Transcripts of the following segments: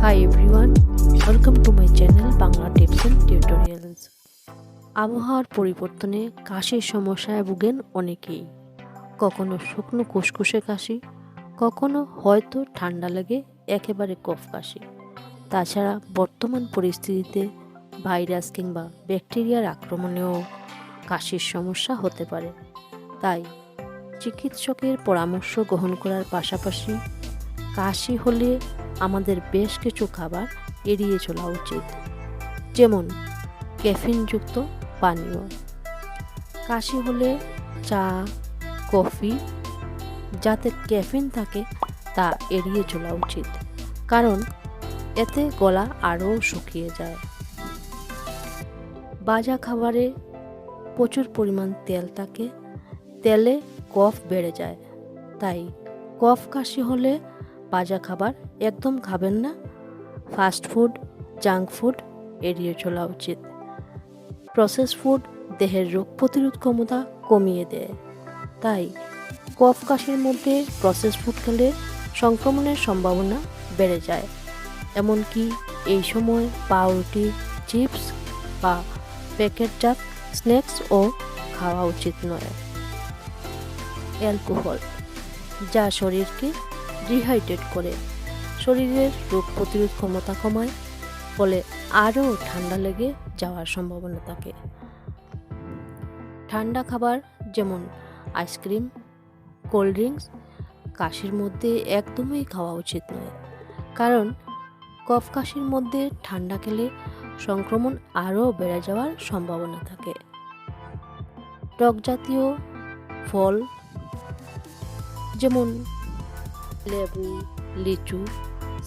Hi everyone, welcome to my channel Bangla Tips and Tutorials. আবহাওয়ার পরিবর্তনে কাশির সমস্যায় ভোগেন অনেকেই। কখনো শুকনো কুসকুসে কাশি, কখনো হয়তো ঠান্ডা লেগে একেবারে কফ কাশি। তাছাড়া বর্তমান পরিস্থিতিতে ভাইরাস কিংবা ব্যাকটেরিয়ার আক্রমণেও কাশির সমস্যা হতে পারে। তাই চিকিৎসকের পরামর্শ গ্রহণ করার পাশাপাশি কাশি হলে আমাদের বেশ কিছু খাবার এড়িয়ে চলা উচিত, যেমন ক্যাফিনযুক্ত পানীয়। কাশি হলে চা, কফি যাতে ক্যাফিন থাকে তা এড়িয়ে চলা উচিত, কারণ এতে গলা আরও শুকিয়ে যায়। ভাজা খাবারে প্রচুর পরিমাণ তেল থাকে, তেলে কফ বেড়ে যায়। তাই কফ কাশি হলে ভাজা খাবার একদম খাবেন না। ফাস্ট ফুড, জাঙ্ক ফুড এড়িয়ে চলা উচিত। প্রসেস ফুড দেহের রোগ প্রতিরোধ ক্ষমতা কমিয়ে দেয়। তাই কফ কাশির মধ্যে প্রসেস ফুড খেলে সংক্রমণের সম্ভাবনা বেড়ে যায়। এমনকি এই সময় পাউরুটি, চিপস বা প্যাকেটজাত স্ন্যাক্সও খাওয়া উচিত নয়। অ্যালকোহল, যা শরীরকে ডিহাইড্রেট করে, শরীরের রোগ প্রতিরোধ ক্ষমতা কমায়, ফলে আরও ঠান্ডা লেগে যাওয়ার সম্ভাবনা থাকে। ঠান্ডা খাবার যেমন আইসক্রিম, কোল্ড ড্রিঙ্কস কাশির মধ্যে একদমই খাওয়া উচিত নয়, কারণ কফ কাশির মধ্যে ঠান্ডা খেলে সংক্রমণ আরও বেড়ে যাওয়ার সম্ভাবনা থাকে। টক জাতীয় ফল যেমন লেবু, লিচু,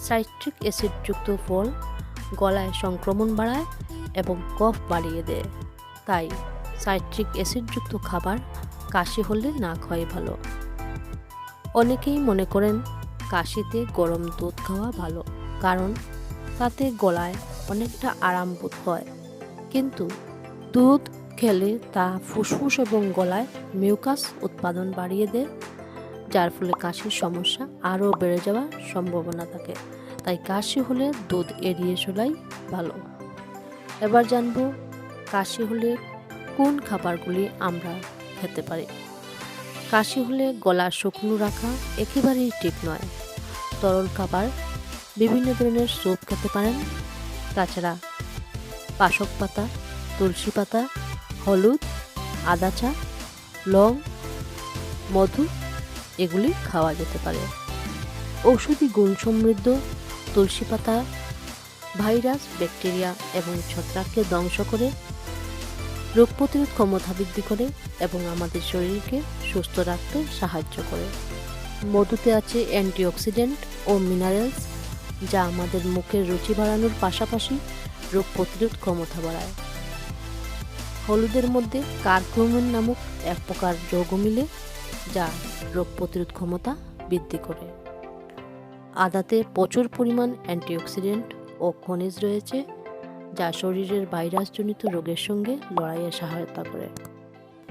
সাইট্রিক অ্যাসিডযুক্ত ফল গলায় সংক্রমণ বাড়ায় এবং কফ বাড়িয়ে দেয়। তাই সাইট্রিক অ্যাসিডযুক্ত খাবার কাশি হলে না খাওয়াই ভালো। অনেকেই মনে করেন কাশিতে গরম দুধ খাওয়া ভালো, কারণ তাতে গলায় অনেকটা আরাম বোধ হয়। কিন্তু দুধ খেলে তা ফুসফুস এবং গলায় মিউকাস উৎপাদন বাড়িয়ে দেয়, যার ফলে কাশির সমস্যা আরও বেড়ে যাওয়ার সম্ভাবনা থাকে। তাই কাশি হলে দুধ এড়িয়ে চলাই ভালো। এবার জানব কাশি হলে কোন খাবারগুলি আমরা খেতে পারি। কাশি হলে গলা শুকনো রাখা একেবারেই ঠিক নয়। তরল খাবার, বিভিন্ন ধরনের স্যুপ খেতে পারেন। তাছাড়া বাসক পাতা, তুলসী পাতা, হলুদ, আদা চা, লং, মধু এগুলি খাওয়া যেতে পারে। ঔষধি গুণ সমৃদ্ধ তুলসী পাতা ভাইরাস, ব্যাকটেরিয়া এবং ছত্রাককে ধ্বংস করে, রোগ প্রতিরোধ ক্ষমতা বৃদ্ধি করে এবং আমাদের শরীরকে সুস্থ রাখতে সাহায্য করে। মধুতে আছে অ্যান্টিঅক্সিডেন্ট ও মিনারেলস, যা আমাদের মুখের রুচি বাড়ানোর পাশাপাশি রোগ প্রতিরোধ ক্ষমতা বাড়ায়। হলুদের মধ্যে কারকুমিন নামক এক প্রকার যৌগ মিলে, যা রোগ প্রতিরোধ ক্ষমতা বৃদ্ধি করে। আদাতে প্রচুর পরিমাণ অ্যান্টিঅক্সিডেন্ট ও খনিজ রয়েছে, যা শরীরের ভাইরাসজনিত রোগের সঙ্গে লড়াইয়ে সহায়তা করে।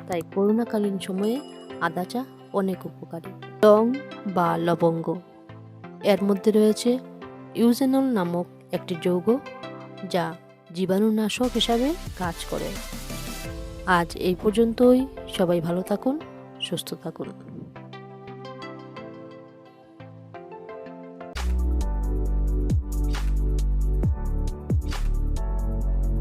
তাই করোনাকালীন সময়ে আদা চা অনেক উপকারী। লং বা লবঙ্গ, এর মধ্যে রয়েছে ইউজেনল নামক একটি যৌগ, যা জীবাণুনাশক হিসাবে কাজ করে। আজ এই পর্যন্তই। সবাই ভালো থাকুন, সুস্থ থাকুন।